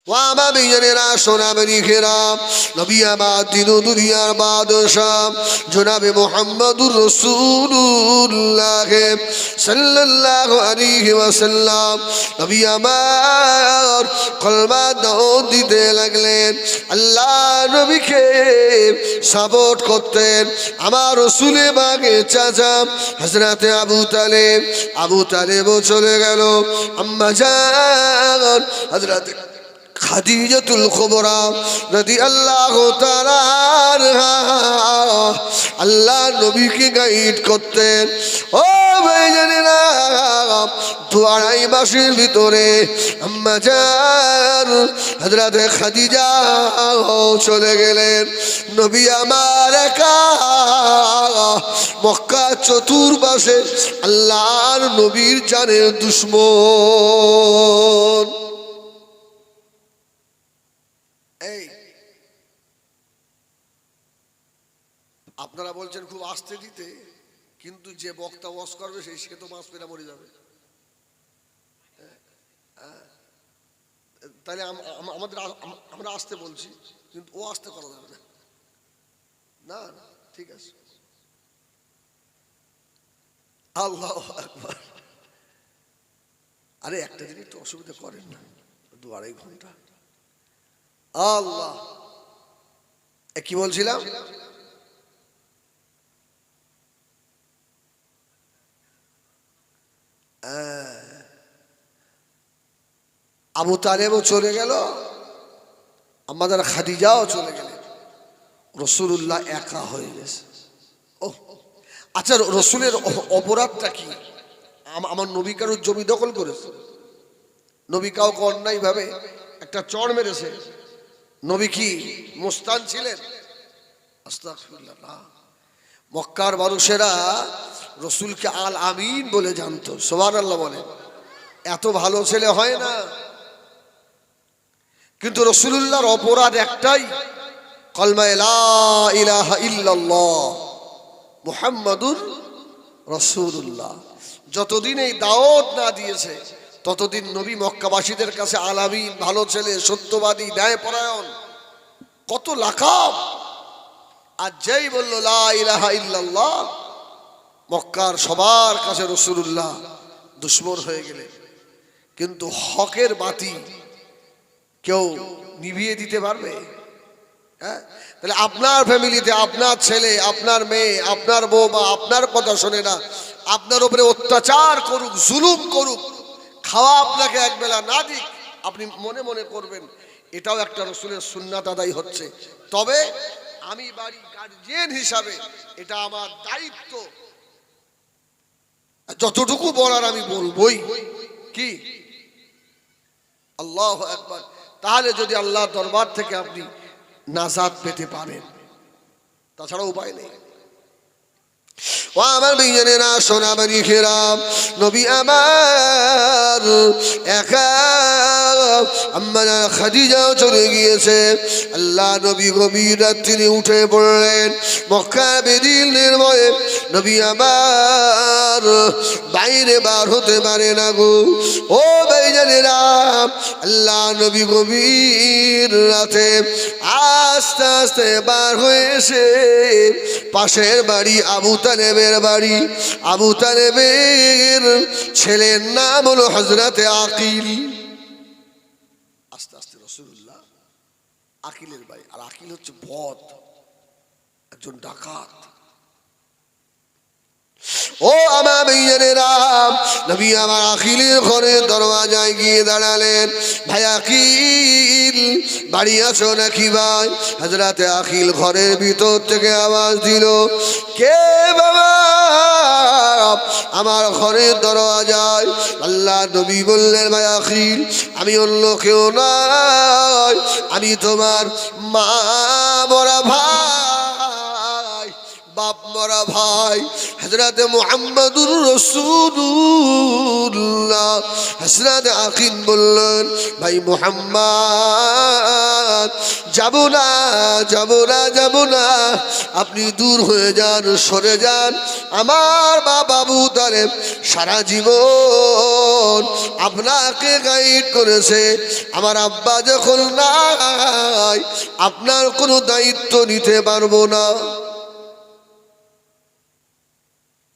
ওয়ামা বিজনেরা সোনামণি খেরাম নবী আমার দিন দুনিয়ার বাদশাহ জনাবে মুহাম্মদুর রাসূলুল্লাহ সাল্লাল্লাহু আলাইহি ওয়াসাল্লাম নবী আমার কলমা দাওয়াত দিতে লাগলেন। আল্লাহ নবীকে সাপোর্ট করতেন আমার রাসূলে বাগে চাচা হযরতে আবু তালেবও চলে গেল। আম্মা জান হযরতে খাদিজাতুল কুবরা রাদিয়াল্লাহু তাআলা আল্লাহ নবীকে গাইড করতেন। ও ভাইজানেরা, 2-2.5 মাসের ভিতরে আম্মা জান হযরতে খাদিজা চলে গেলেন। নবী আমার একা মক্কা চতুর্পাশে আল্লাহর নবীর জানের দুশমন। এই আপনারা বলছেন খুব আস্তে দিতে, কিন্তু যে বক্তা ওয়াজ করবে সে তো মাছ পেরা মরে যাবে। তাহলে আমরা আস্তে বলছি, কিন্তু ও আস্তে করা যাবে না। না ঠিক আছে। আল্লাহু আকবার। আরে একটা দিন একটু অসুবিধা করেন না, 2-2.5 ঘন্টা। আল্লাহ, কি বলছিলাম? আবু তালেবও চলে গেল, আমাদের খাদিজাও চলে গেলেন, রাসূলুল্লাহ একা হয়ে গেছে। ও আচ্ছা, রাসূলের অপরাধটা কি? আমার নবী কারোর জমি দখল করেছে, নবী কাউকে অন্যায় ভাবে একটা চড় মেরেছে, নবী কি মুস্তান ছিলেন? আস্তাগফিরুল্লাহ। মক্কার মানুষেরা রসুলকে আল আমিন বলে জানতো। সুবহানাল্লাহ বলে। এত ভালো ছেলে হয় না, কিন্তু রাসূলুল্লাহর অপরাধ একটাই, কলমা লা ইলাহা ইল্লাল্লাহ মুহাম্মাদুর রাসূলুল্লাহ। যতদিন এই দাওয়াত না দিয়েছে ততদিন নবী মক্কাবাসীদের কাছে আল আমিন, ভালো ছেলে, সত্যবাদী, ন্যায়পরায়ণ, কত লাকাব। আর যেই বলল লা ইলাহা ইল্লাল্লাহ, মক্কার সবার কাছে রাসূলুল্লাহ দুশমন হয়ে গেলেন। কিন্তু হকের বাতি কেউ নিভিয়ে দিতে পারবে? হ্যাঁ, তাহলে আপনার ফ্যামিলিতে আপনার ছেলে, আপনার মেয়ে, আপনার বৌমা আপনার কথা শোনে না, আপনার উপরে অত্যাচার করুক, জুলুম করুক, খাওয়া আপনাকে একবেলা না দিক, আপনি মনে মনে করবেন এটাও একটা রাসূলের সুন্নাত আদায় হচ্ছে। তবে আমি বাড়ি গার্জিয়ান হিসাবে এটা আমার দায়িত্ব, যতটুকু বলার আমি বলবই। কি আল্লাহু আকবার। তাহলে যদি আল্লাহর দরবার থেকে আপনি নাজাত পেতে পারেন, তাছাড়া উপায় নেই। ও আমার বিজনেরা, সোনামণি খেরাম, নবী আমার একা, আম্মা খাদিজাও চলে গিয়েছে। আল্লাহ নবী গভীর রাত্রি উঠে পড়লেন। মক্কা বেদিন নির্ভয়ে নবী আমার বাইরে বার হতে পারে না গো। ও ভাইজানেরা, আল্লাহ নবী গভীর রাতে আস্তে আস্তে বার হয়ে এসে পাশের বাড়ি আবু তালেবের বাড়ি, আবু তালেবের ছেলের নাম হলো হযরতে আকিল। আস্তে আস্তে রাসূলুল্লাহ আকিলের ভাই, আর আকিল হচ্ছে বদ, একজন ডাকাত। ও আমার ভাইয়েরা, নবী আমার আকিলের ঘরের দরওয়াজায় গিয়ে দাঁড়ালেন। ভাই আকিল, বাড়ি আছো নাকি ভাই? হযরতে আকিল ঘরের ভিতর থেকে আওয়াজ দিল, কে বাবা আমার ঘরের দরওয়াজায়? আল্লাহ নবী বললেন, ভাই আকিল, আমি অন্য কেউ নয়, আমি তোমার মা মরা ভাই, বাপ মরা ভাই, হযরতে মুহাম্মদুর রাসূলুল্লাহ। হযরতে আকিল বললেন, ভাই মুহাম্মদ, যাব না যাব না যাব না, আপনি দূর হয়ে যান, সরে যান। আমার বাবা আবু তালেব সারা জীবন আপনাকে গাইড করেছে, আমার আব্বা যখন নাই আপনার কোনো দায়িত্ব নিতে পারবো না।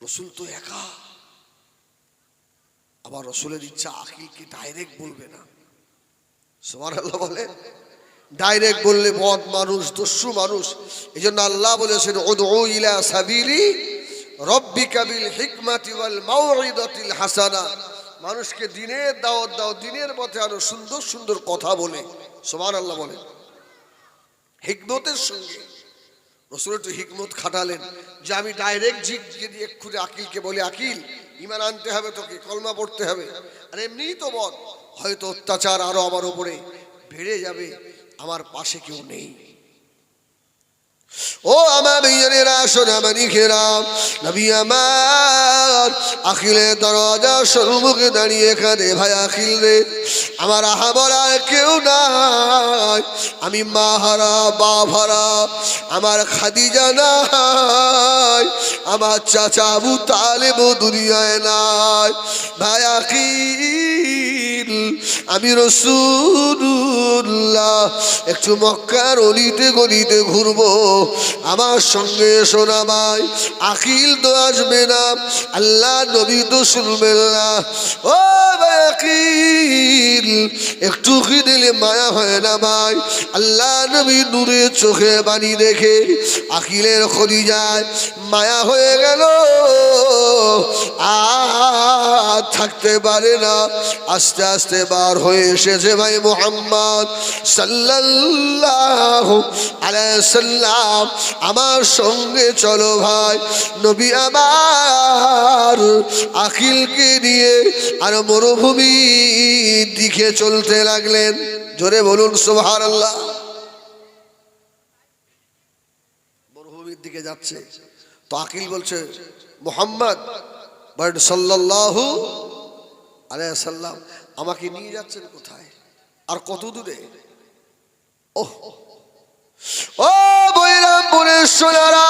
রসুল তো একা, আবার রসুলের ইচ্ছা আকিলকে ডাইরেক্ট বলবে না। সুবহানাল্লাহ বলে, ডাইরেক্ট বললে বদ মানুষ, দস্যু মানুষ। এই জন্য আল্লাহ বলেছেন উদউ ইলা সাবিলি রব্বিকা বিল হিকমাতি ওয়াল মাউইদাতিল হাসানা, মানুষকে দিনের দাওয়াত দাও, দিনের পথে আরো সুন্দর সুন্দর কথা বলে। সুবহানাল্লাহ বলে, হিকমতের সঙ্গে। রসুল একটু হিকমত খাটালেন যে আমি ডাইরেক্ট যদি এক্ষুনি আকিলকে বলি, আকিল ঈমান আনতে হবে, তোকে কলমা পড়তে হবে, আর এমনিই তো বল, হয়তো অত্যাচার আরো আমার উপরে বেড়ে যাবে, আমার পাশে কেউ নেই। ও আমার ভাইয়েরা, সোনামণি খেরাম, নবী আমার আখিলের দরজা সম্মুখে দাঁড়িয়ে কাঁদে, ভাই আখিল রে, আমার আহা বলার কেউ নাই, আমি মা হারা বাপ হারা, আমার খাদিজা নাই, আমার চাচা আবু তালেব দুনিয়ায় নাই, ভাই আখিল আমি রাসূলুল্লাহ একটু মক্কার অলিতে গলিতে ঘুরবো, আমার সঙ্গে শোনা ভাই। আকিল তো আসবে না, আল্লাহ নবী তো শুনবেন না। ও ভাই আকিল একটু কি দিলে মায়া হয় না ভাই? আল্লাহ নবী নূরে চোখে বাণী দেখে আকিলের খলিজায় মায়া হয়ে গেল, আর থাকতে পারে না, আস্তে আস্তে বার হয়ে এসেছে ভাই মুহাম্মদ সাল্লাল্লাহু আলাইহি সাল্লাম, আমার সঙ্গে চলো ভাই। নবী আমার আকিলকে নিয়ে আর মরুভূমির দিকে চলতে লাগলেন। জোরে বলুন সুবহানাল্লাহ। মরুভূমির দিকে যাচ্ছে তো আকিল বলছে, মুহাম্মদ সাল্লাল্লাহু আলাইহি সাল্লাম আমাকে নিয়ে যাচ্ছেন কোথায়, আর কত দূরে? ওহ ও বৈরামপুরের সোনারা,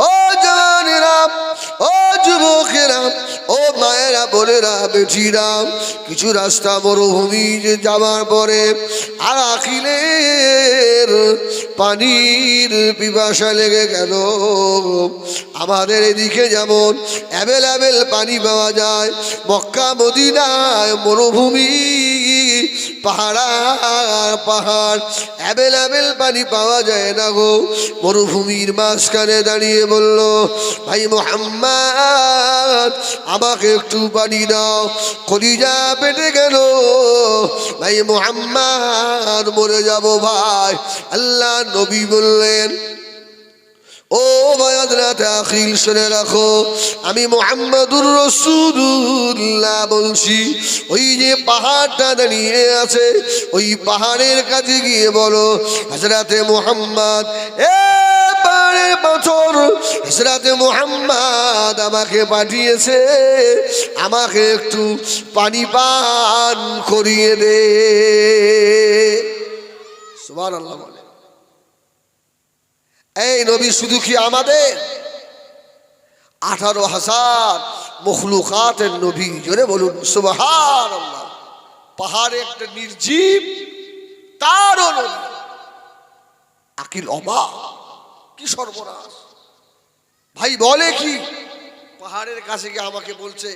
ও জওয়ানেরা, ও যুবকেরা, ও মায়েরা, বোনেরা, বেটিরা, কিছু রাস্তা মরুভূমি যাওয়ার পরে আর আখিলের পানির পিপাসা লেগে গেল। আমাদের এদিকে যেমন অ্যাভেলেবেল পানি পাওয়া যায়, মক্কা মদিনায় মরুভূমি পাহাড় পাহাড় অ্যাভেলেবেল পানি পাওয়া যায় না গো। মরুভূমির মাঝখানে দাঁড়িয়ে বলল, ভাই মুহাম্মদ আমাকে একটু পানি দাও, কলিজা পেটে গেল, ভাই মুহাম্মদ মরে যাব ভাই। আল্লাহ নবী বললেন, ও হযরত আখিল শুনে রাখো, আমি মুহাম্মাদুর রাসূলুল্লাহ বলছি, ওই যে পাহাড়টা দাঁড়িয়ে আছে ওই পাহাড়ের কাছে গিয়ে বলো, হযরতে মুহাম্মদ এ পাহাড়ের পাথর, হযরতে মুহাম্মদ আমাকে পাঠিয়েছে, আমাকে একটু পানি পান করিয়ে দে। সুবহানাল্লাহ। এই নবী শুধু কি আমাদের 18,000 মখলুকাতের নবী? জোরে বলুন সুবহানাল্লাহ। পাহাড়ে একটা নির্জীব তারও নবী। আকিল অবাক, কি সর্বনাশ! ভাই বলে কি, পাহাড়ের কাছে গিয়ে আমাকে বলছে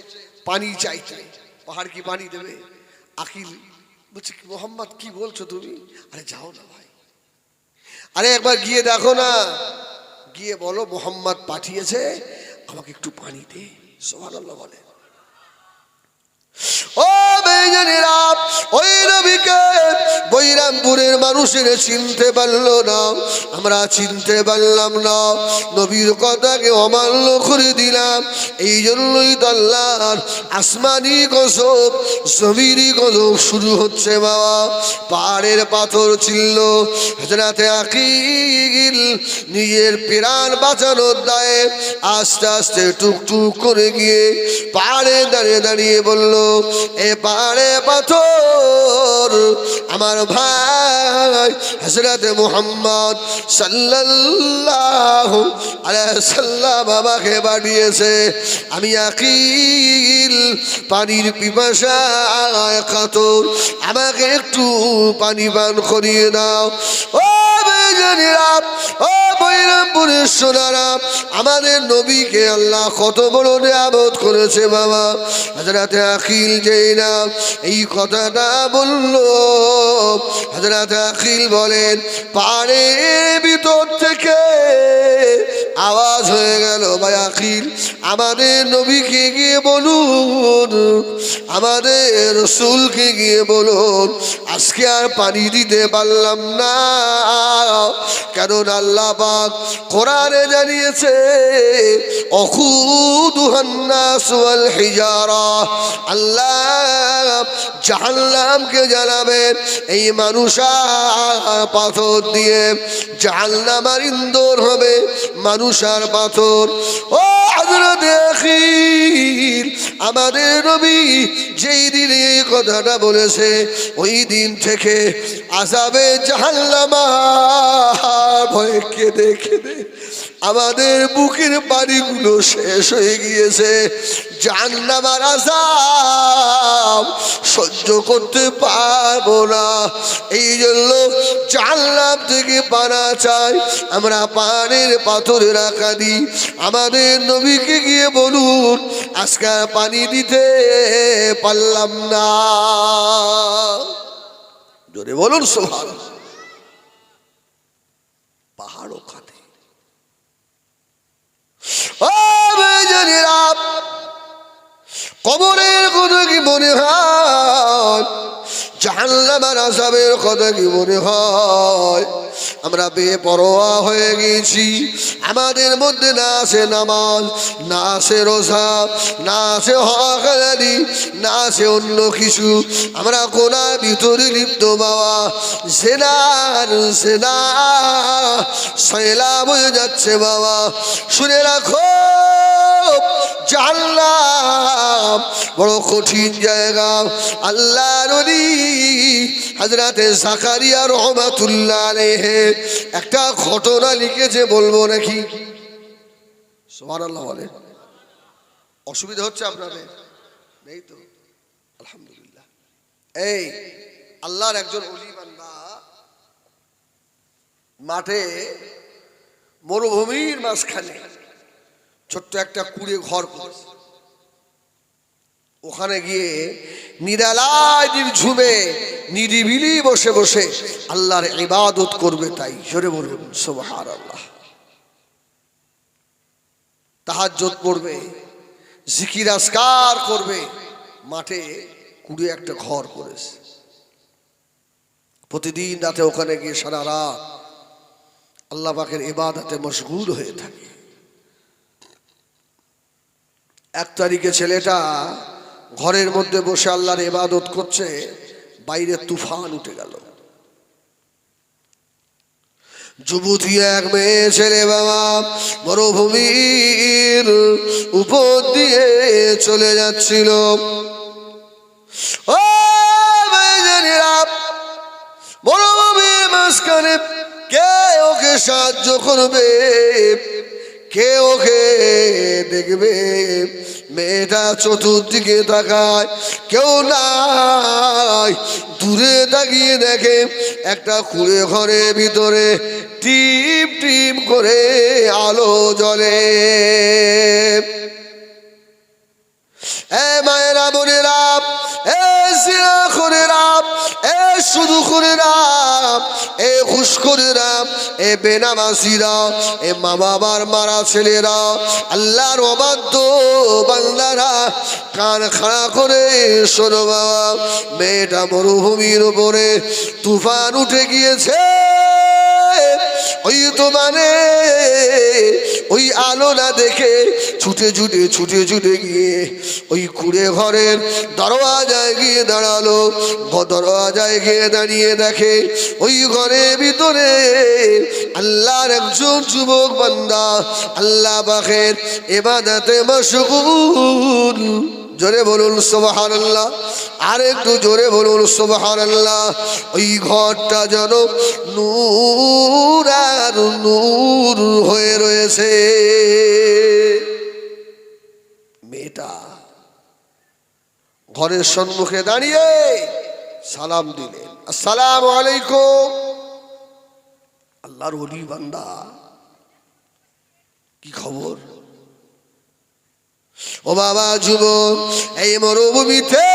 পানি চাইতে, পাহাড় কি পানি দেবে? আকিল বলছে, মোহাম্মদ কি বলছো তুমি? আরে যাও না ভাই, আরে একবার গিয়ে দেখো না, গিয়ে বলো মোহাম্মদ পাঠিয়েছে, আমাকে একটু পানি দে। সুবহানাল্লাহ বলে। ও বেজানেরা, ওই নবীকে বৈরামপুরের মানুষের চিনতে পারলো না, আমরা চিনতে পারলাম না, নবীর কথাকে অমান্য করে দিলাম। এই জন্যই তো আল্লাহর আসমানি গজব জমিরি গজব শুরু হচ্ছে বাবা। পাহাড়ের পাথর ছিল, হযরতে আকিল নিজের প্রাণ বাঁচানোর দায়ে আস্তে আস্তে টুকটুক করে গিয়ে পাহাড়ে দাঁড়িয়ে দাঁড়িয়ে বলল, এ পাহাড়ে পাথর আমার ভাই হযরত মুহাম্মদ সাল্লাল্লাহু আলাইহি সাল্লাম আমাকে পাঠিয়েছে। আমি আকিল পানির পিপাসায় কাতর, আমাকে একটু পানি পান করিয়ে দাও। ও ভাইজানেরা, ও বৈরামপুরের সোনারা, আমাদের নবীকে আল্লাহ কত বড় নিয়ামত করেছে বাবা। হযরত আকিল যেই না এই কথাটা বলল, হযরত আকিল বলেন পাহাড়ের ভিতর থেকে আওয়াজ হয়ে গেল, ভাই আকিল আমাদের নবীকে গিয়ে বলুন, আমাদের রাসূলকে গিয়ে বলুন আজকে আর পানি দিতে পারলাম না, কারণ আল্লাহ পাক কোরআনে জানিয়েছে অখুদুহান নাস ওয়াল হিজারা, আল্লাহ জাহান্নামকে জ্বালাবেন এই মানুষ আর পাথর দিয়ে। জাহান্নামের ইন্ধন হবে মানুষ আর পাথর। ও হযরত আখিল, আমাদের নবী যেই দিন এই কথাটা বলেছে ওই দিন থেকে আযাবে জাহান্নাম ভয়ে কেঁদে কেঁদে আমাদের বুকের পানিগুলো শেষ হয়ে গিয়েছে। জাহান্নামের আযাব সহ্য করতে পারবো না, এই জন্য জাহান্নাম থেকে পানা চাই। আমরা পানির পাথরে রাখা দিই, আমাদের নবীকে গিয়ে বলুন আজকে পানি দিতে পারলাম না। জোরে বলুন সুবহানাল্লাহ। পাহাড়ও কাঁদে। ও ভাইজানেরা, কবরের কথা কি মনে হয়, জাহান্নামের আযাবের কথা কি মনে হয়? আমরা বেপরোয়া হয়ে গেছি। আমাদের মধ্যে না আছে নামাজ, না আছে রোজা, না আছে হক আদায়, না আছে অন্য কিছু। আমরা কোনার ভিতরে লিপ্ত বাবা। জেনা সয়লাব হয়ে যাচ্ছে বাবা। শুনে রাখো, জাহান্নাম বড় কঠিন জায়গা। আল্লাহর ওলি হযরতে জাকারিয়া রাহমাতুল্লাহ আলাইহি একটা ঘটনা লিখেছে, বলবো নাকি? সুবহানাল্লাহ বলে। অসুবিধা হচ্ছে আপনাদের? নেই তো? আলহামদুলিল্লাহ। এই আল্লাহর একজন ওলি বান্দা মাঠে মরুভূমির মাঝখানে ছোট্ট একটা কুড়ে ঘর করেছে। ওখানে গিয়ে নিরালায় ঝুমে নিরিবিলি বসে বসে আল্লাহর ইবাদত করবে। তাই জোরে বলুন সুবহানাল্লাহ। তাহাজ্জুদ পড়বে, জিকির আজকার করবে। মাঠে কুড়ে একটা ঘর করেছে। প্রতিদিন রাতে ওখানে গিয়ে সারা রাত আল্লাহ পাকের ইবাদতে মশগুল হয়ে থাকে। এক তারিখে ছেলেটা ঘরের মধ্যে বসে আল্লাহর ইবাদত করছে, বাইরে তুফান উঠে গেল। যুবতী এক মেয়ে ছেলে বাবা মরুভূমির উপর দিয়ে চলে যাচ্ছিল। ও ভাইজানেরা, মরুভূমির মাঝখানে কে ওকে সাহায্য করবে, কে ওকে দেখবে? মেয়েটা চতুর্দিকে তাকায়, কেউ নাই। দূরে তাকিয়ে দেখে একটা কুঁড়ে ঘরের ভিতরে টিপ টিপ করে আলো জ্বলে। এ মায়েরা বোনেরা, এ সিনা খুনেরা, এ শুধু খুনেরা, এ খুশখুরেরা, এ বেনামাজিরা, এ মা বাবার মারা ছেলেরা, আল্লাহর অবাধ্য বান্দারা, কান খাড়া করে শোনো বাবা। মেয়েটা মরুভূমির উপরে তুফান উঠে গিয়েছে। ওই তো মানে ওই আলো না দেখে ছুটে ছুটে গিয়ে ওই কুড়ে ঘরের দরওয়াজায় গিয়ে দাঁড়ালো। দরওয়াজায় গিয়ে দাঁড়িয়ে দেখে ওই ঘরের ভিতরে আল্লাহর একজন যুবক বান্দা আল্লাহ পাকের ইবাদতে মশগুল। জোরে বলুন সুবহানাল্লাহ, আর একটু জোরে বলুন সুবহানাল্লাহ। ওই ঘরটা যেন নূর আর নূর হয়ে রয়েছে। মেয়েটা ঘরের সম্মুখে দাঁড়িয়ে সালাম দিলেন, আসসালামু আলাইকুম। আল্লাহর ওলি বান্দা, কি খবর? ও বাবা যুবক, এই মরুভূমিতে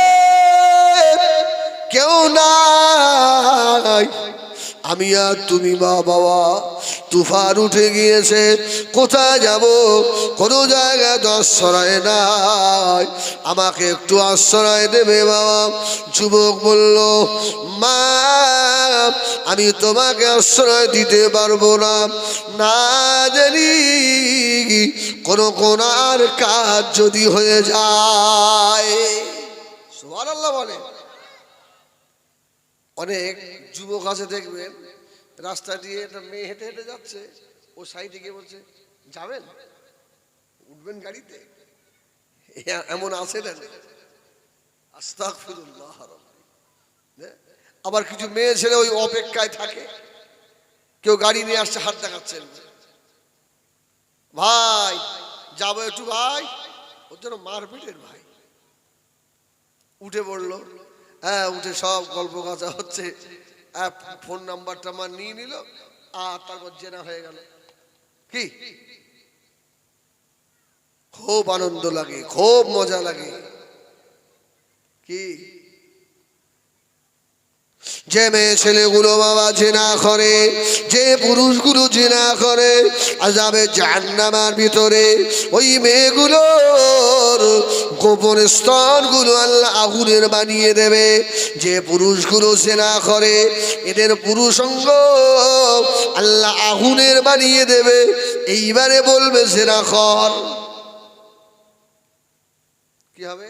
কেউ নাই, আমি আর তুমি মা বাবা। তুফান উঠে গিয়েছে, কোথায় যাব? কোনো জায়গায় তো আশ্রয় নাই, আমাকে একটু আশ্রয় দেবে বাবা? যুবক বলল, মা আমি তোমাকে আশ্রয় দিতে পারবো না, না জানি কোনো কোনার কাজ যদি হয়ে যায়। সুবহানাল্লাহ বলে। অনেক যুবক আছে দেখবেন, রাস্তা দিয়ে একটা মেয়ে হেঁটে হেঁটে যাচ্ছে, ও সাইডে গিয়ে বলছে, যাবেন, উঠবেন গাড়িতে? এমন আছে না? আস্তাগফিরুল্লাহ। আবার কিছু মেয়ে ছেলে ওই অপেক্ষায় থাকে, কেউ গাড়ি নিয়ে আসছে, হাত দেখাচ্ছেন, ভাই যাবো একটু ভাই, ওর জন্য মারপিটের ভাই। উঠে পড়লো, হ্যাঁ উঠে সব গল্প কথা হচ্ছে, ফোন নাম্বারটা আমার নিয়ে নিল, আর তারপর জেনা হয়ে গেল। কি খুব আনন্দ লাগে, খুব মজা লাগে। কি যে মেয়ে ছেলেগুলো বাবা জেনা করে, যে পুরুষগুলো জেনা করে, আযাবে জাহান্নামের ভিতরে ওই মেয়েগুলোর গোপন স্তনগুলো আল্লাহ আগুনের বানিয়ে দেবে। যে পুরুষগুলো জেনা করে, এদের পুরুষাঙ্গ আল্লাহ আগুনের বানিয়ে দেবে। এইবারে বলবে জেনা কর, কি হবে?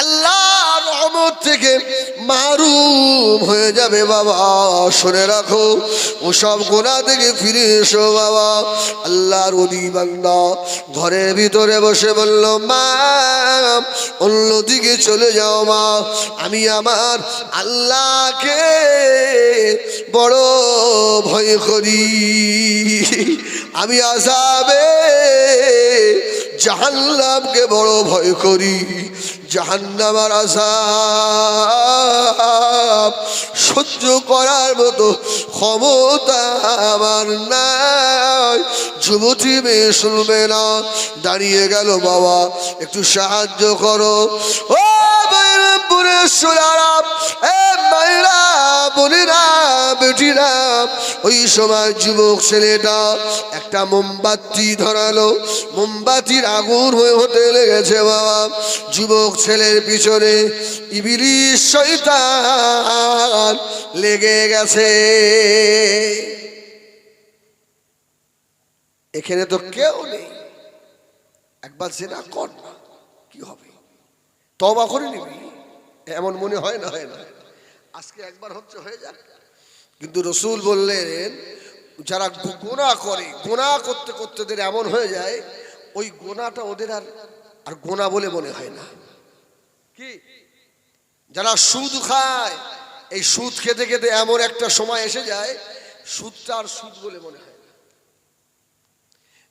আল্লাহর রহমত থেকে মাহরুম হয়ে যাবে বাবা। শুনে রাখো, ওসব গুনাহ থেকে ফিরে এসো বাবা। আল্লাহর ওলি বান্দা ঘরের ভিতরে বসে বলল, মা অন্যদিকে চলে যাও মা, আমি আমার আল্লাহকে বড় ভয় করি, আমি আযাবে জাহান্নামকে বড় ভয় করি, জাহান্নামের আযাব সহ্য করার মতো ক্ষমতা আমার নাই। যুবতী মেয়ে শুনবে না, দাঁড়িয়ে গেল, বাবা একটু সাহায্য করো। ও মায়েরা, বোনেরা, বেটিরা, ওই সময় যুবক ছেলেটা একটা মোমবাতি ধরালো, মোমবাতির আগুন হতে লেগেছে বাবা। যুবক ছেলের পিছনে ইবলিস শয়তান লেগে গেছে। এখানে তো কেউ নেই, একবার জেনা কর না, কি হবে? তওবা করে নিবি, এমন মনে হয় না, হয় না, আজকে একবার হচ্ছে হয়ে যাক। কিন্তু রসুল বললেন, যারা গুনাহ করে, গুনাহ করতে করতে ওদের এমন হয়ে যায়, ওই গুনাহটা ওদের আর গুনাহ বলে মনে হয় না। কি যারা সুদ খায়, এই সুদ খেতে খেতে এমন একটা সময় এসে যায়, সুদটা আর সুদ বলে মনে হয় না।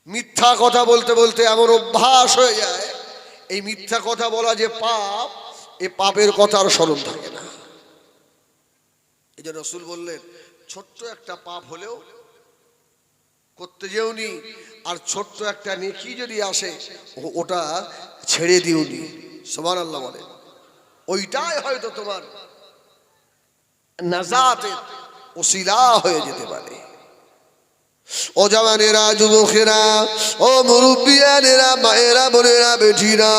মিথ্যা কথা বলতে বলতে এমন অভ্যাস হয়ে যায়, এই মিথ্যা কথা বলা যে পাপ, এই পাপের কথা আর স্মরণ থাকে না। এই যে রসুল বললেন, ছোট্ট একটা পাপ হলেও করতে যেওনি, আর ছোট্ট একটা নেকি যদি আসে ওটা ছেড়ে দিওনি। সুবহানাল্লাহ বলে, ওইটাই হয়তো তোমার নাজাতের ওসিলা হয়ে যেতে পারে। ও জওয়ানেরা, যুবকেরা, ও মুরব্বিয়ানেরা, মায়েরা, বোনেরা, বেটিরা,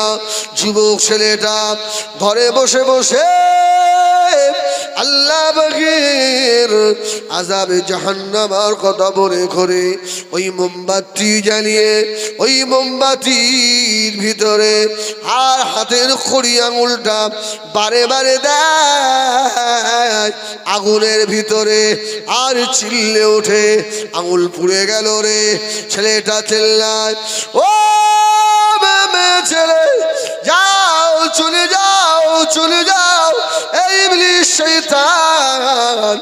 যুবক ছেলেটা ঘরে বসে বসে আল্লাহ পাকের আযাবে জাহান্নামের কথা মনে করে ওই মোমবাতি জ্বালিয়ে ওই মোমবাতির ভিতরে আর হাতের খড়ি আঙুলটা বারে বারে দেয় আগুনের ভিতরে, আর চিল্লে ওঠে, আঙুল পুড়ে গেল রে। ছেলেটা চিল্লায়, ও মেয়ে ছেলে, যাও, চলে যাও, চলে যাও, এই ইবলিস শয়তান,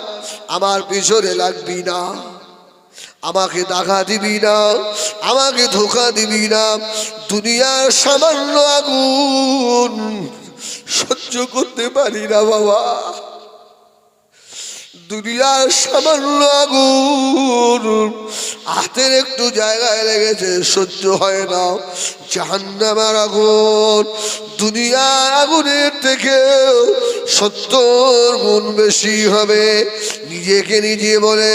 আমার পিছনে লাগবি না, আমাকে দাগা দিবি না, আমাকে ধোঁকা দিবি না। দুনিয়ার সামান্য আগুন সহ্য করতে পারি না বাবা, দুনিয়ার সামান্য আগুন হাতের একটু জায়গায় লেগেছে, সহ্য হয় না। জাহান্নামের আগুন দুনিয়ার আগুনের থেকে 70 গুণ বেশি হবে। নিজেকে নিজে বলে,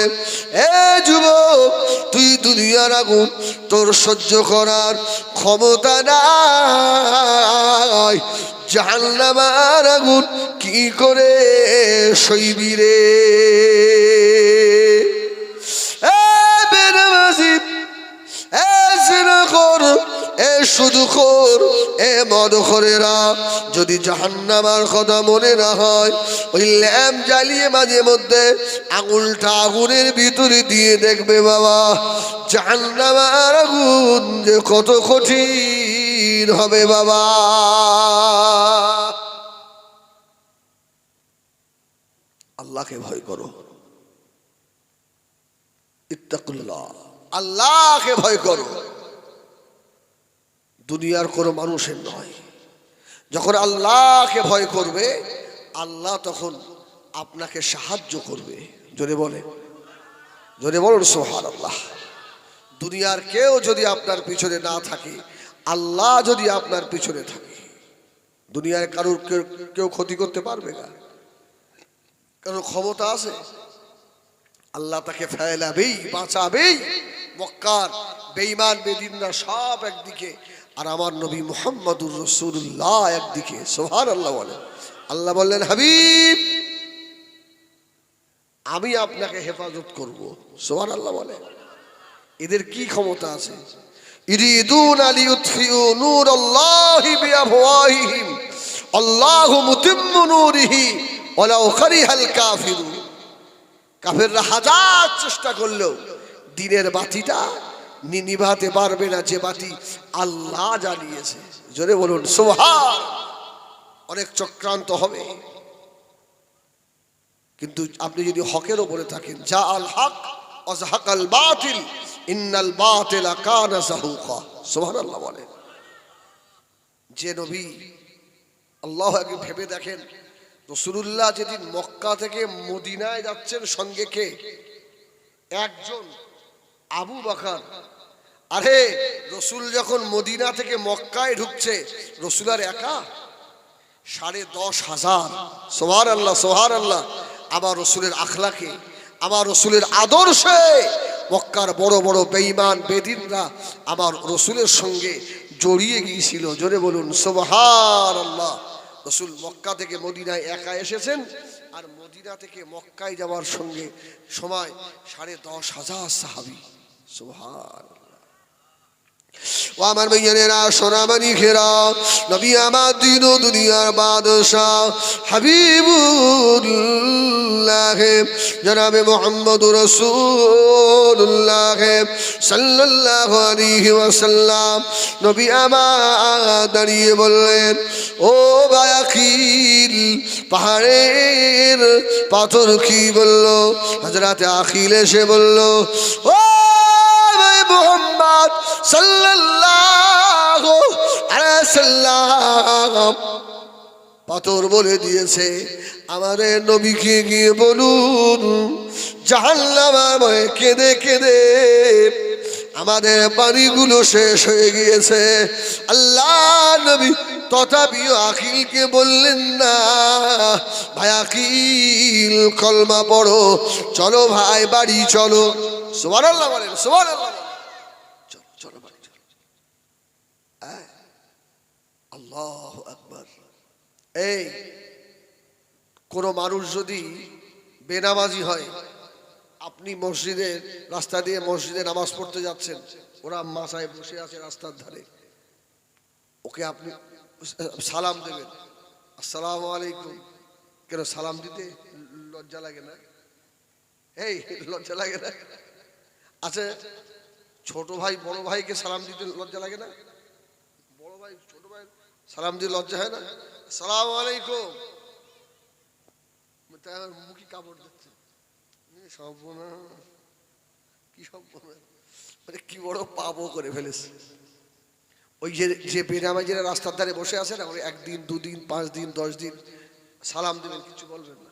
এ যুবক, তুই দুনিয়ার আগুন তোর সহ্য করার ক্ষমতা নাই, জাহান্নামের আগুন কি করে সইবি রে? এ বেনামাজি, এ জিনাখোর, এ সুদখোর, এ মদখোরেরা, যদি জাহান্নামের কথা মনে না হয়, ওই ল্যাম্প জ্বালিয়ে মাঝে মধ্যে আঙুলটা আগুনের ভিতরে দিয়ে দেখবে বাবা, জাহান্নামের আগুন যে কত কঠিন হবে বাবা। আল্লাহকে ভয় করো, ইত্তাকুল্লাহ, আল্লাহকে ভয় করো, দুনিয়ার কোনো মানুষের নয়। যখন আল্লাহকে ভয় করবে, আল্লাহ তখন আপনাকে সাহায্য করবে। জোরে বলে, জোরে বলুন সুবহানাল্লাহ। দুনিয়ার কেউ যদি আপনার পিছনে না থাকে, আল্লাহ যদি আপনার পিছনে থাকে, দুনিয়ার কারোর কেউ ক্ষতি করতে পারবে না, কারণ ক্ষমতা আছে। আল্লাহ তাকে ফেলাবেই, বাঁচাবেই। মক্কার বেঈমান বেদিনরা সব একদিকে, আর আমার নবী মুহাম্মদুর রাসূলুল্লাহ একদিকে। সুবহানাল্লাহ বলেন। আল্লাহ বললেন, হাবিব, আমি আপনাকে হেফাজত করব। সুবহানাল্লাহ বলেন। এদের কি ক্ষমতা আছে? ইরিদুনা লিইউতফিউ নূরাল্লাহি বিআফওয়াহিহিম আল্লাহু মুতিম্মু নূরিহি ওয়ালাউ কারিহাল কাফিরুন। কাফেররা হাজার চেষ্টা করলেও দিনের বাতিটা নিভাতে পারবে না, যে বাতি আল্লাহ জ্বালিয়েছে। জোরে বলুন সুবহান। অনেক চক্রান্ত হবে, কিন্তু আপনি যদি হকের উপরে থাকেন, যা আল হক ওয়াজহাকাল বাতিল ইন্নাল বাতিলা কানা যাহুকা। সুবহানাল্লাহ বলেন। যে নবী, আল্লাহ আগে ভেবে দেখেন, রাসূলুল্লাহ যেদিন মক্কা থেকে মদিনায় যাচ্ছেন, সঙ্গে কে? একজন, আবু বকর। আরে রসুল যখন মদিনা থেকে মক্কায় ঢুকছে, রসুল আর একা? 10,500। সুবহানাল্লাহ, সুবহানাল্লাহ। আমার রসুলের আখলাকে, আমার রসুলের আদর্শে মক্কার বড় বড় বেঈমান বেদিনরা আমার রসুলের সঙ্গে জড়িয়ে গিয়েছিল। জোরে বলুন সুবহানাল্লাহ। রসুল মক্কা থেকে মদিনায় একা এসেছেন, আর মদিনা থেকে মক্কায় যাওয়ার সঙ্গে সময় 10,500 সাহাবী। সুবহানাল্লাহ। ও আমার ভাইয়েরা, সোনামানি ঘেরা, নবী আমার দিন ও দুনিয়ার বাদশাহ হাবিবুল্লাহ জনাবে মুহাম্মদুর রাসূলুল্লাহ সাল্লাল্লাহু আলাইহি ওয়াসাল্লাম, নবী আমার দাঁড়িয়ে বললেন, ও বায়াকিল, পাহাড়ের পাথর কি বলল? হযরতে আখিল এসে বলল, ও মুহাম্মদ সাল্লাল্লাহু আলাইহি ওয়াসাল্লাম, পাথর বলে দিয়েছে, আমারে নবীকে গিয়ে বলুন, জাহান্নামের ভয়ে কেঁদে কেঁদে আমাদের পানিগুলো শেষ হয়ে গিয়েছে। আল্লাহ নবী তথাপিও আখিলকে বললেন না, ভাই আখিল, কলমা পড়ো, চলো ভাই বাড়ি চলো। সুবহানাল্লাহ বলেন, সুবহানাল্লাহ। চলো চলো বাড়ি চলো। আল্লাহু আকবার। এই কোনো মানুষ যদি বেনামাজি হয়, আপনি মসজিদের রাস্তা দিয়ে মসজিদে নামাজ পড়তে যাচ্ছেন, ওরা মাথায় বসে আছে রাস্তার ধারে, ওকে আপনি সালাম দেবেন, আসসালামু আলাইকুম। কেন সালাম দিতে লজ্জা লাগে না? এই লজ্জা লাগে না? আচ্ছা, ছোট ভাই বড় ভাইকে সালাম দিতে লজ্জা লাগে না? বড় ভাই ছোট ভাই সালাম দিয়ে লজ্জা হয় না? আসসালামু আলাইকুম, মুখে কাপড় দিচ্ছে, কি সম্পূর্ণ মানে কি বড় পাপও করে ফেলেছে। ওই যে বেনামাজিরা রাস্তার ধারে বসে আছে না, ওই 1 দিন 2 দিন 5 দিন 10 দিন সালাম দেবেন, কিছু বলবেন না।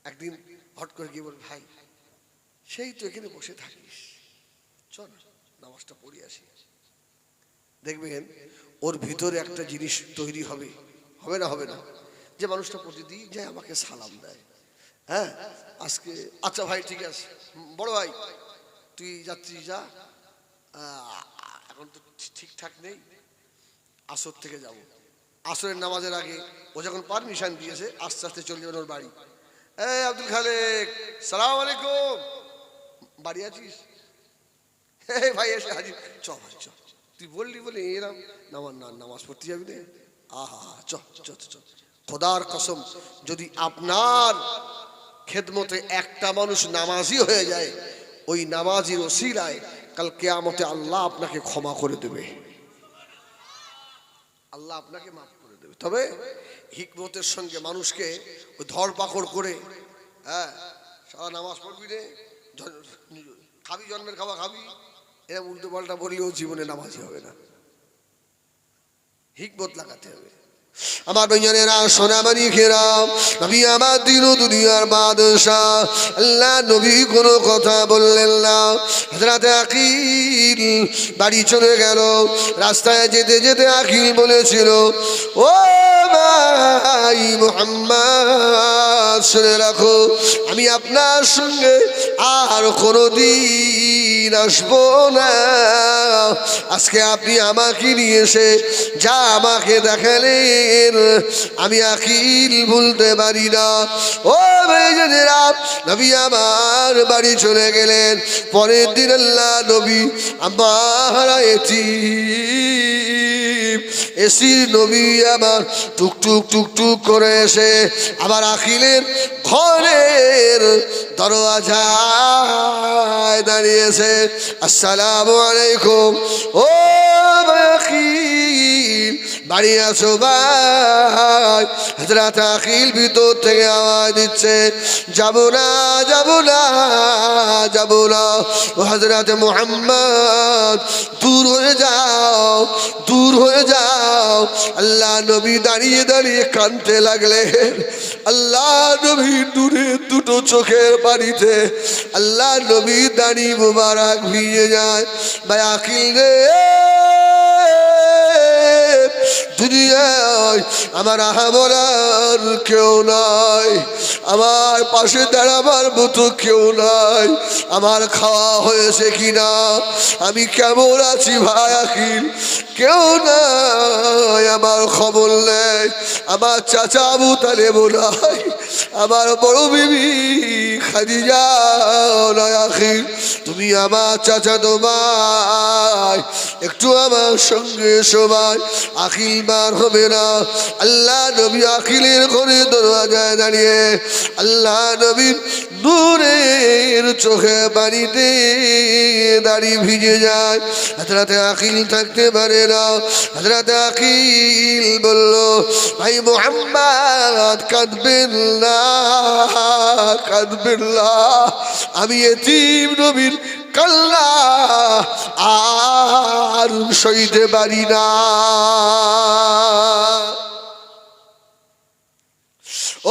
একদিন হট করে গিয়ে বল, ভাই সেই তো এখানে বসে থাকিস, চল নামাজটা পড়ে আসি। দেখবেন ওর ভিতরে একটা জিনিস তৈরি হবে, হবে না? হবে না? যে মানুষটা প্রতিদিন যায় আমাকে সালাম দেয়, হ্যাঁ আজকে আচ্ছা ভাই ঠিক আছে, বড় ভাই তুই যাচ্ছিস যা, এখন তো ঠিকঠাক নেই, আসর থেকে যাব। আসরের নামাজের আগে ও যখন পারমিশন দিয়েছে আস্তে আস্তে চলে যাবেন ওর বাড়ি। এই আব্দুল খালেক, সালাম আলাইকুম, বাড়ি আছিস? এই ভাই এসে হাজির, চ ভাই চ, তুই বললি বলে এরাম নামাজ পড়তে যাবি না? আহা চ চ চ, খোদার কসম যদি আপনার খেদমতে একটা মানুষ নামাজি হয়ে যায়, ওই নামাজির ওসিলায় কাল কিয়ামতে আল্লাহ আপনাকে ক্ষমা করে দেবে, আল্লাহ আপনাকে মাফ করে দেবে। তবে হিকমতের সঙ্গে মানুষকে ওই ধরপাকড় করে, হ্যাঁ সারা নামাজ পড়বি রে, খাবি জন্মের খাওয়া খাবি, এরকম উল্টো পাল্টা বললেও জীবনে নামাজি হবে না। হিকমত লাগাতে হবে। আমার ভাইজানেরা, সোনামানি খেরাম, নবী আমার দিন ও দুনিয়ার বাদশাহ, আল্লাহ নবী কোনো কথা বললেন না। হযরত আকিল বাড়ি চলে গেল। রাস্তায় যেতে যেতে আকিল বলেছিল, ও ভাই মুহাম্মদ, শুনে রাখো আমি আপনার সঙ্গে আর কোনোদিন আসবো না। আজকে আপনি আমাকে নিয়ে এসে যা আমাকে দেখালেন, আমি আকিল ভুলতে পারি না। ও ভাইজানেরা, নবী আমার বাড়ি চলে গেলেন। পরের দিন আল্লাহ নবী আমার এসির নবী আমার টুকটুক টুকটুক করে এসে আবার আকিলের ঘরের দরওয়াজায় দাঁড়িয়েছে। আসসালামু আলাইকুম, ও আকিল বাড়ি আছো ভাই? হযরত আকিল ভিতর থেকে আওয়াজ দিচ্ছে, যাব না যাব না যাব না। ও হযরত মুহাম্মদ, দূর হয়ে যাও দূর হয়ে যাও। আল্লাহ নবী দাঁড়িয়ে দাঁড়িয়ে কাঁদতে লাগলেন। আল্লাহ নবী দূরে দুটো চোখের পানিতে আল্লাহ নবী দাঁড়ি মুবারক ভিজে যায়। ভাই আকিল রে, দুনিয়ায় আমার আহা বলার কেউ নাই, আমার পাশে দাঁড়াবার মতো কেউ নাই। আমার খাওয়া হয়েছে কিনা, আমি কেমন আছি ভাই আকিল, কেউ নাই আমার খবর নেই। আমার চাচা আবু তালেব নাই, আমার বড় বিবি খাদিজা নাই। আকিল তুমি আমার চাচা তো ভাই, একটু আমার সঙ্গে সবাই। আকিল বার হবে না। আল্লাহ নবী আকিলের ঘরে দরওয়াজায় দাঁড়িয়ে আল্লাহ নবীর নূরের চোখে পানিতে দাড়ি ভিজে যায়। হযরত আকিল থাকতে পারে না। হযরত আকিল বলল, ভাই মুহাম্মদ কাঁদবেন না কাঁদবেন না, আমি এতিম নবীর কাল্লা আর সইতে পারি না।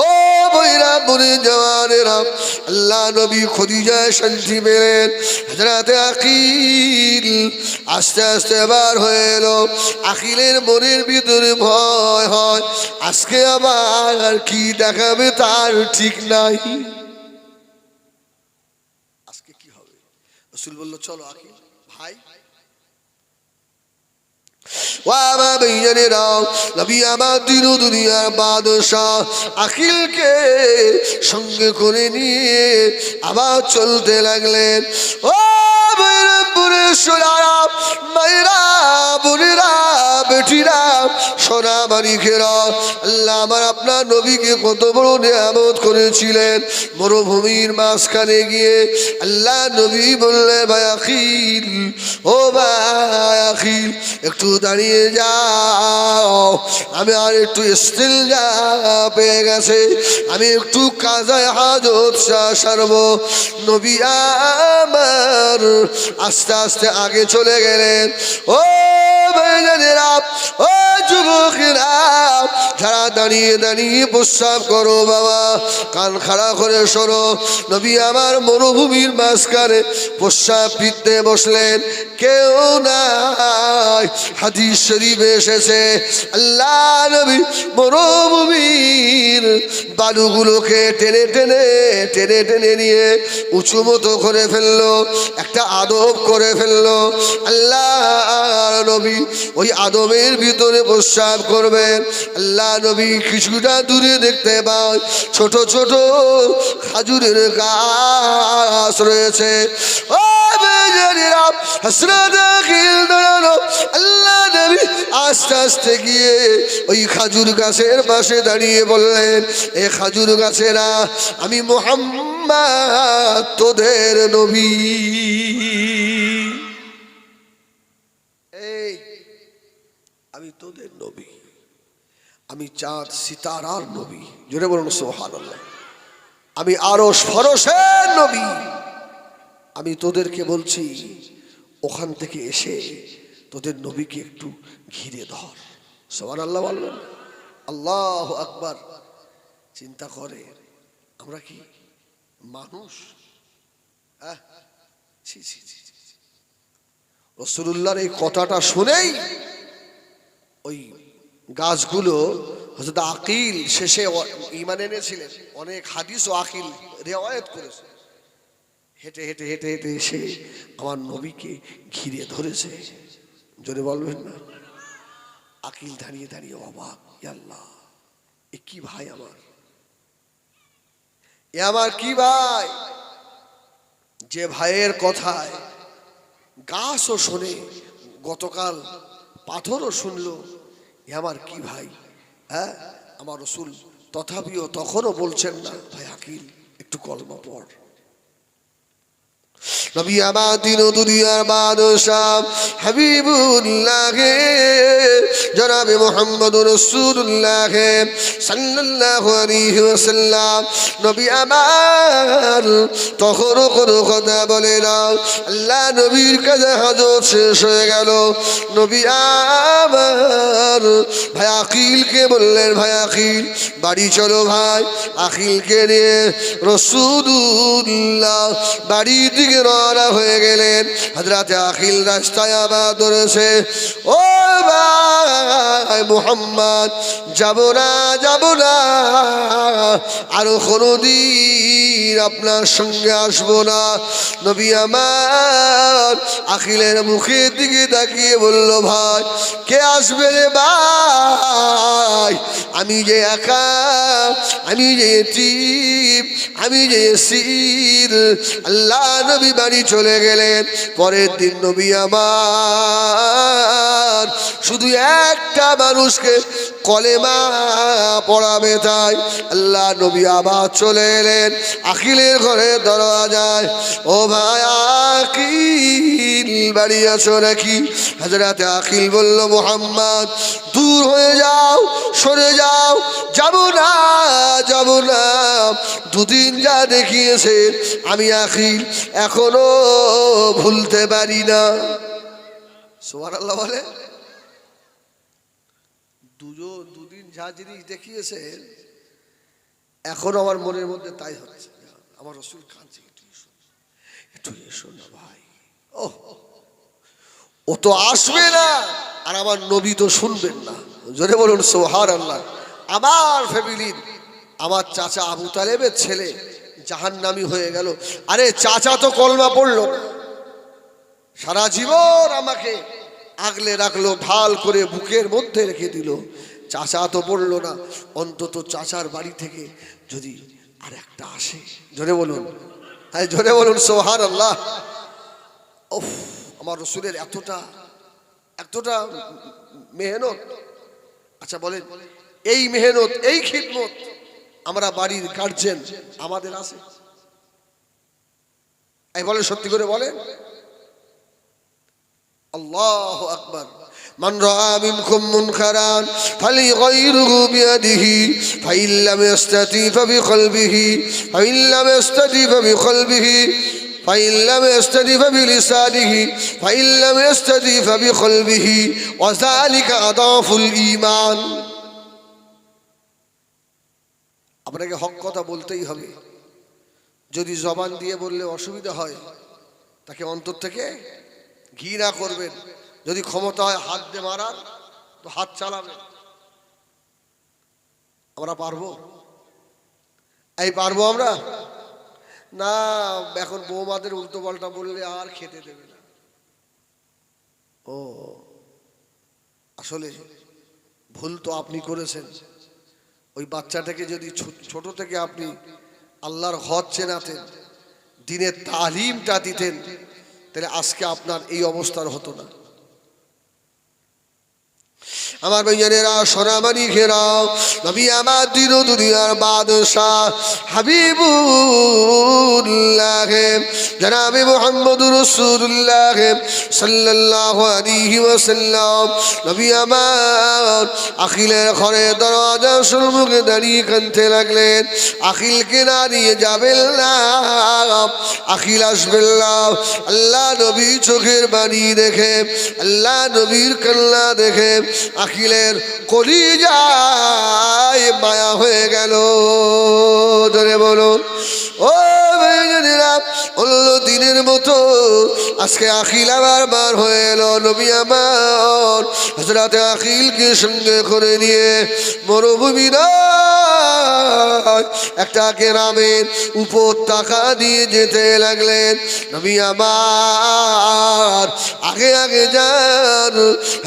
ও বইরা বনে জওয়ানেরা, আল্লাহ নবী খদিজায় শান্তি পেলেন। হযরত আকিল আস্তে আস্তে বার হয়ে এলো। আকিলের মনের ভিতরে ভয় হয়, আজকে আবার কি দেখাবে তার ঠিক নাই। আজকে কি হবে? রাসূল বলল, চলো আকিল ভাই, নবী আমার দিন দুনিয়ার বাদশাহ আখিলকে সঙ্গে করে নিয়ে আবার চলতে লাগলেন। ও মায়েরা, বোনেরা, বেটিরা, সোনা মানিকেরা, আল্লাহ আমার আপনার নবীকে কত বড় নিয়ামত করেছিলেন। মরুভূমির মাঝখানে গিয়ে আল্লাহ নবী বললেন, ভাই আখিল, ও ভাই আখিল, একটু দাঁড়িয়ে যাও, আমি আর একটু ইস্তিলজা পেয়ে গেছে, আমি একটু কাজায় হাজত সারবো। নবী আমার আস্তে আস্তে আগে চলে গেলেন। ও ভাইজানেরা, ও যুবকেরা, যারা দাঁড়িয়ে দাঁড়িয়ে প্রস্রাব করো বাবা, কান খাড়া করে শোনো। নবী আমার মরুভূমির মাঝখানে প্রস্রাব ফিরতে বসলেন, কেউ নাই। হাদিস শরীফে এসেছে আল্লাহ নবী মরুভূমির বালুগুলোকে টেনে টেনে টেনে টেনে নিয়ে উঁচু মতো করে ফেললো, একটা আদব করে ফেললো। আল্লাহ নবী ওই আদবের ভিতরে প্রস্রাব করবেন। আল্লাহ নবী কিছুটা দূরে দেখতে পান ছোট ছোট খাজুরের গাছ রয়েছে। ও আল্লাহ নবী আস্তে আস্তে গিয়ে ওই খাজুর গাছের পাশে দাঁড়িয়ে বললেন, এ খাজুর গাছেরা, আমি মুহাম্মদ তোদের নবী। এই আমি তোদের নবী, আমি চাঁদ সিতারার নবী। জোরে বলুন সুবহানাল্লাহ। আমি আরশ ফরশের নবী। আমি তোদেরকে বলছি, ওখান থেকে এসে তোদের নবীকে একটু ঘিরে ধর। সুবহানাল্লাহ বলবেন। আল্লাহু আকবার। চিন্তা করে আমরা কি মানুষ? রাসূলুল্লাহর এই কথাটা শুনেই ওই গাছগুলো হযরত আকিল শেষে ঈমান এনেছিলেন, অনেক হাদিস ও আকিল রিওয়ায়াত করেছে। হেঁটে হেঁটে হেঁটে হেঁটে এসে আমার নবীকে ঘিরে ধরেছে। জোরে বলবেন না? আকিল দাঁড়িয়ে দাঁড়িয়ে অবাক, ইয়া আল্লাহ, এ কি ভাই আমার, এ আমার কি ভাই, যে ভাইয়ের কথায় গাছও শোনে, গতকাল পাথরও শুনলো, এ আমার কি ভাই। হ্যাঁ, আমার রাসূল তথাপিও তখনও বলছেন না, ভাই আকিল একটু কলমা পড়। নবী আমার দিন দুনিয়ার বাদশাহ হাবিবুল্লাহ জনাবে মুহাম্মদুর রাসূলুল্লাহ সাল্লাল্লাহু আলাইহি ওয়াসাল্লাম, নবী আমার তখনও কোনো কথা বলে না। আল্লাহ নবীর কাছে হাজত শেষ হয়ে গেল। নবী আমার ভাই আকিলকে বললেন, ভাই আকিল বাড়ি চলো ভাই। আকিলকে নিয়ে রাসূলুল্লাহ বাড়ির দিকে রওনা হয়ে গেলেন। হযরত আকিল রাস্তায় আবার ধরেছে, ও ভাই মুহাম্মদ, যাব না যাব না, আরো কোনদিন আপনার সঙ্গে আসবো না। নবী আমার আকিলের মুখের দিকে তাকিয়ে বলল, ভাই কে আসবে রে ভাই, আমি যে একা, আমি যে এতিম, আমি যে এসির। আল্লাহ নবী বাড়ি চলে গেলেন। পরের দিন নবী আমার শুধু একটা মানুষকে কলেমা পড়াবে, তাই আল্লাহ নবী আবার চলে এলেন আকিলের ঘরে দরজায়। ও ভাই আকিল বাড়ি আছো নাকি? হযরত আকিল বলল, মুহাম্মদ দূর হয়ে যাও, সরে যাও, যাব না যাব না। দুদিন যা দেখিয়েছেন আমি আকিল এখনো ভুলতে পারি না। সুবহানাল্লাহ বলে। দুদিন যা জিনিস দেখিয়েছেন এখনো আমার মনের মধ্যে তাই হচ্ছে। আমার রাসূল কাঁদছে, একটু এসো না ভাই। ও তো আসবে না, আর আমার নবী তো শুনবেন না। জোরে বলুন সুবহানাল্লাহ। আমার ফ্যামিলির, আমার চাচা আবু তালেবের ছেলে জাহান্নামী হয়ে গেল। আরে চাচা তো কলমা পড়ল না, সারা জীবন আমাকে আগলে রাখলো, ঢাল করে বুকের মধ্যে রেখে দিল। চাচা তো বললো না, অন্তত চাচার বাড়ি থেকে যদি আর একটা আসে। জোরে বলুন, হ্যাঁ জোরে বলুন সুবহানাল্লাহ। উফ, আমার রসুলের এতটা এতটা মেহনত। আচ্ছা বলেন, এই মেহনত, এই খিদমত আমরা বাড়ির গার্জেন আমাদের আছে? এই বলেন, সত্যি করে বলেন। আল্লাহু আকবার। মান রাআ মিনকুম মুনকারান ফালিগাইরহু বিয়াদিহি ফাইন লাম ইস্তাতি ফাবিকলবিহি ফাইন লাম ইস্তাতি ফাবিকলবিহি ফাইন লাম ইস্তাতি ফাবিলিসানিহি ফাইন লাম ইস্তাতি ফাবিকলবিহি ওয়া যালিকা আদাফুল ঈমান। আপনাকে হক কথা বলতেই হবে। যদি জবান দিয়ে বললে অসুবিধা হয়, তাকে অন্তর থেকে ঘৃণা করবেন। যদি ক্ষমতা হয় হাত দিয়ে মারার, তো হাত চালাবেন। আমরা পারবো? এই পারবো আমরা? না, এখন বৌমাদের উল্টো পাল্টা বললে আর খেতে দেবে না। ও, আসলে ভুল তো আপনি করেছেন। ওই বাচ্চাটাকে যদি ছোট থেকে আপনি আল্লাহর হদ চেনাতেন, দিনের তালিমটা দিতেন, তাহলে আজকে আপনার এই অবস্থার হতো না। আমার ভাইয়েরা, সোনামানি ঘেরাও, নবী আমার দিন দুনিয়ার বাদশাহ হাবিবুল্লাহ জনাবে মুহাম্মদুর রাসূলুল্লাহ সাল্লাল্লাহু আলাইহি ওয়াসাল্লাম, নবী আমার আখিলের ঘরে দরজার সম্মুখে দাঁড়িয়ে কাঁদতে লাগলেন। আখিলকে না নিয়ে যাবেন না, আখিল আসবেন না। আল্লাহ নবী চোখের পানি দেখে, আল্লাহ নবীর কান্না দেখে আখিলের কলিজায় মায়া হয়ে গেল। ধরে বলুন, ও অন্য দিনের মতো আজকে আখিল আবার বার হয়ে এলো। নবী আমার হযরতে আখিলকে সঙ্গে করে নিয়ে মরুভূমি একটা গ্রামের উপত্যকা দিয়ে যেতে লাগলেন। নবী আমার আগে আগে যান।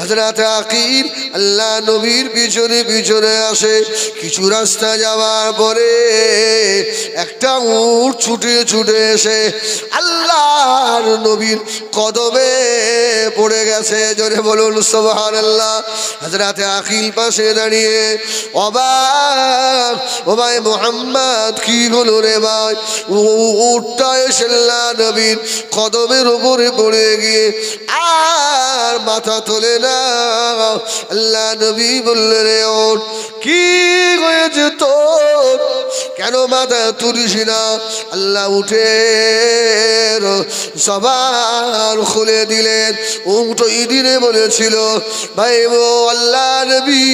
হযরতে আখিল আল্লাহ নবীর পিছনে পিছনে আসে। কিছু রাস্তা যাওয়ার পরে একটা উট ছুটে ছুটে এসে আল্লাহর নবীর কদমে পড়ে গেছে। জোরে বলুন সুবহানাল্লাহ। হযরতে আখিল পাশে দাঁড়িয়ে অবাক, ও ভাই মুহাম্মদ কি হলো রে ভাই? উটটা এসে আল্লাহ নবীর কদমের উপরে পড়ে গিয়ে আর মাথা তোলে না। আল্লাহ নবী বললেন, রে ওট, কি হয়েছে তোর? কেন মাথা তুলিস না? আল্লাহ উঠে জবান খুলে দিলেন। উট ওই দিনে বলেছিল, ভাই ও আল্লাহ নবী,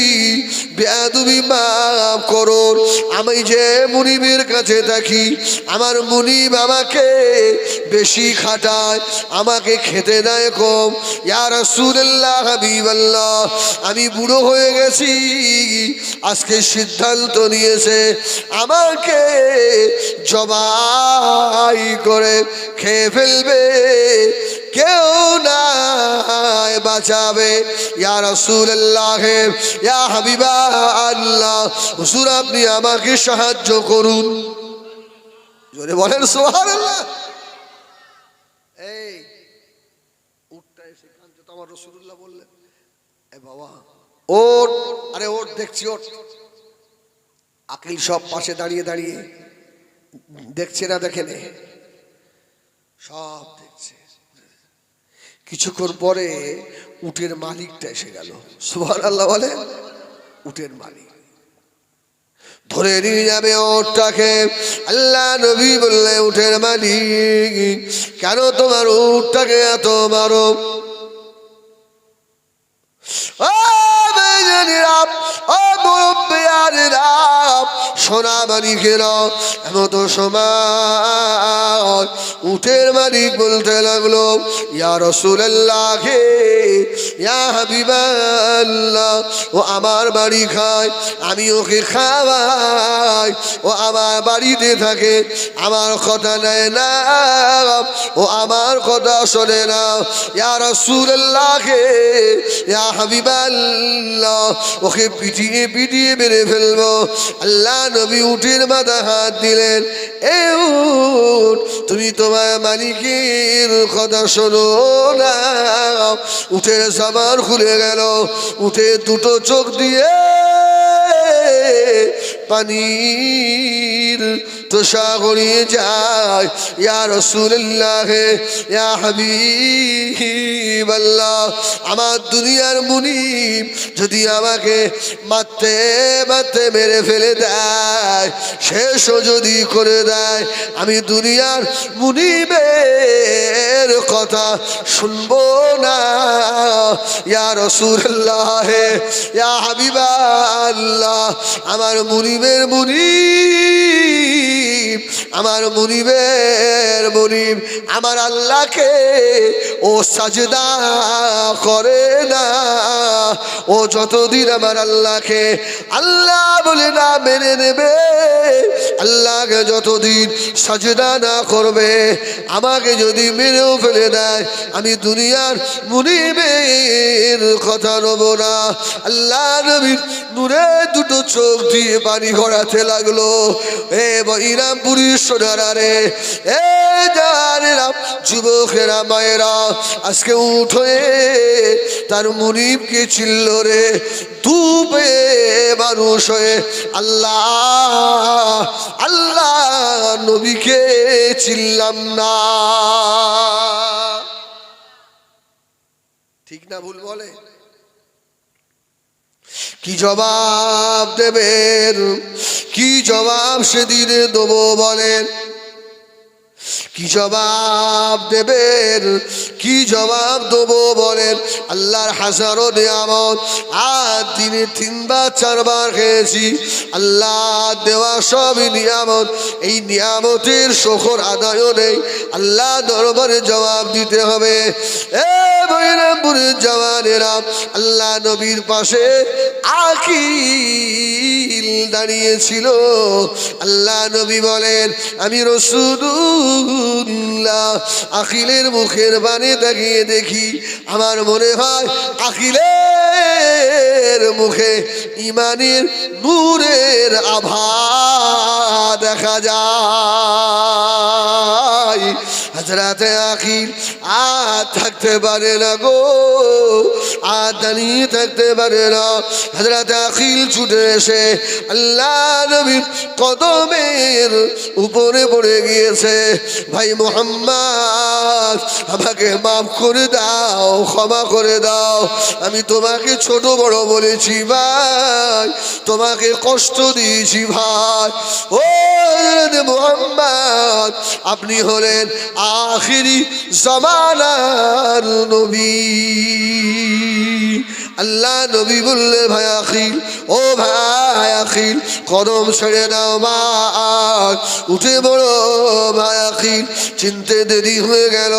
বেয়াদবি মাফ করুন। আমি যে মুনিবের কাছে থাকি, আমার মুনিব আমাকে বেশি খাটায়, আমাকে খেতে দেয় কম। ইয়া রাসূলুল্লাহ, হাবিবাল্লাহ, আমি বুড়ো হয়ে গেছি। আজকে সিদ্ধান্ত নিয়েছে আমাকে জবাই করে খেয়ে ফেলবে, কেউ নাই বাঁচাবে। ইয়া রাসূলুল্লাহ, ইয়া হাবিবাল্লাহ, হুজুর আপনি আমাকে সাহায্য করুন। জোরে বলেন সুবহানাল্লাহ। এই উটটা এসে কাঁদছে, তো আমার রাসূলুল্লাহ বললেন, এ বাবা ওঠ, আরে ওঠ, দেখছি ওঠ। আকিল সব পাশে দাঁড়িয়ে দাঁড়িয়ে দেখছে না, দেখে নে, সব দেখছে। কিছুক্ষণ পরে উটের মালিকটা এসে গেল। সুবহানাল্লাহ বলে, উটের মালিক ধরে নিয়ে যাবে উটটাকে। আল্লাহ নবী বললে, উটের মালিক, কেন তোমার উটটাকে এত মারো? সোনা মালিকেরা এমতো সময় উটের মালিক বলতে লাগলো, ইয়া রাসূলুল্লাহ, ইয়া হাবিবাল্লাহ, ও আমার বাড়ি খায়, আমি ওকে খাওয়াই, ও আমার বাড়িতে থাকে, আমার কথা নেয় না, ও আমার কথা শোনে না। ইয়া রাসূলুল্লাহ, ইয়া হাবিবাল্লাহ, ওকে পিটিয়ে পিটিয়ে মেরে ফেলবো। আল্লাহ নবী উটের মাথা হাত দিলেন, এ উট, তুমি তোমার মালিকের কথা শোনো না। উটের জামার খুলে গেল, উটের দুটো চোখ দিয়ে পানির তোষা গড়িয়ে যায়। ইয়া রাসূলুল্লাহ, ইয়া হাবিবাল্লাহ, আমার দুনিয়ার মুনিব যদি আমাকে মারতে মারতে মেরে ফেলে দেয়, শেষও যদি করে দেয়, আমি দুনিয়ার মুনিবের কথা শুনবো না। ইয়া রাসূলুল্লাহ, ইয়া হাবিবাল্লাহ, আমার মুনিবের মুনিব, আমার মুনিবের মুনিব আমার আল্লাহকে ও সাজদা করে না। ও যতদিন আমার আল্লাহকে আল্লাহ বলে না মেনে নেবে, আল্লাহকে যতদিন সাজদা না করবে, আমাকে যদি মেরেও ফেলে দেয়, আমি দুনিয়ার মুনিবের কথা নেব না। আল্লাহ নবীর নূরে দুটো চোখ দিয়ে পানি গড়াতে লাগলো। এ বৈরামপুরী সোনারা রে, এ জানেরা, যুবকেরা, মায়েরা, আজকে উঠে তার মুনিবকে চিনল রে। দুবে মানুষ হয়ে আল্লাহ আল্লাহ নবীকে চিনলাম না। ঠিক না ভুল বলে? কি জবাব দেবেন, কি জবাব সেদিনে দেবো বলেন? কি জবাব দেবেন, কি জবাব দেবো বলেন? আল্লাহর হাজারো নিয়ামত, আজ দিনে 3 বার 4 বার খেয়েছি। আল্লাহ দেওয়া সব নিয়ামত, এই নিয়ামতের শুকর আদায়ও নেই। আল্লাহ দরবারে জবাব দিতে হবে। এ বৈরামপুরের জওয়ানেরা, আল্লাহ নবীর পাশে আকিল দাঁড়িয়েছিল। আল্লাহ নবী বলেন, আমি রাসূলুল্লাহ আকিলের মুখের বাণী তাকিয়ে দেখি, আমার মনে হয় আকিলের মুখে ইমানের নূরের আভা দেখা যায়। হযরতে আকিল আর থাকতে পারে না গো, আর দাঁড়িয়ে থাকতে পারে না। হযরতে আকিল ছুটে এসে আল্লাহ নবীর কদমের উপরে পড়ে গিয়েছে। ভাই মুহাম্মদ, আমাকে মাফ করে দাও, ক্ষমা করে দাও, আমি তোমাকে ছোট বড় বলেছি ভাই, তোমাকে কষ্ট দিয়েছি ভাই। ও মুহাম্মদ, আপনি হলেন আখিরি জামানার নবী। আল্লাহ নবী বললে, ভাই আখিল, ও ভাই আখিল, কদম ছেড়ে দাও ভাই, উঠে বড় ভাই আখিল। চিনতে দেরি হয়ে গেল।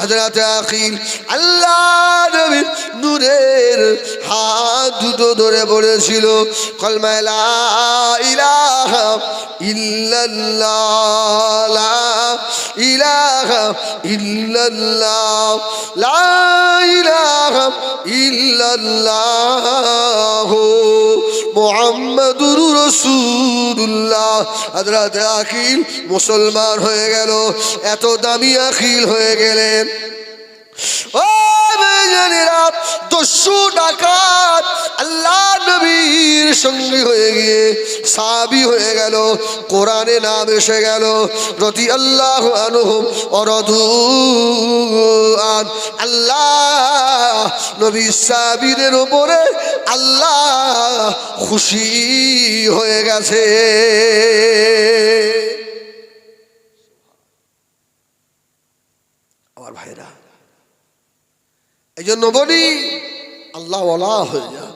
হযরতে আখিল আল্লাহ নবীর নূরের হাত দুটো ধরে পড়েছিল। কলমা লা ইলাহা ইল্লাল্লাহ, লা ইলাহা ইল্লাল্লাহ, লা ইলাহা ইল্লাল্লাহ মুহাম্মাদুর রাসূলুল্লাহ। হযরতে আকিল মুসলমান হয়ে গেল। এত দামি আকিল হয়ে গেলেন। ও বেজানেরা, 200 ডাকাত আল্লাহ নবীর সঙ্গী হয়ে গিয়ে সাহাবী হয়ে গেল। কোরআনে নাম এসে গেল, রাদিয়াল্লাহু আনহুম ওয়া রাদু আন। আল্লাহ নবী সাহাবীদের উপরে আল্লাহ খুশি হয়ে গেছে। আমার ভাইরা, এই জন্য বলি আল্লাহ ওয়ালা হয়ে যায়।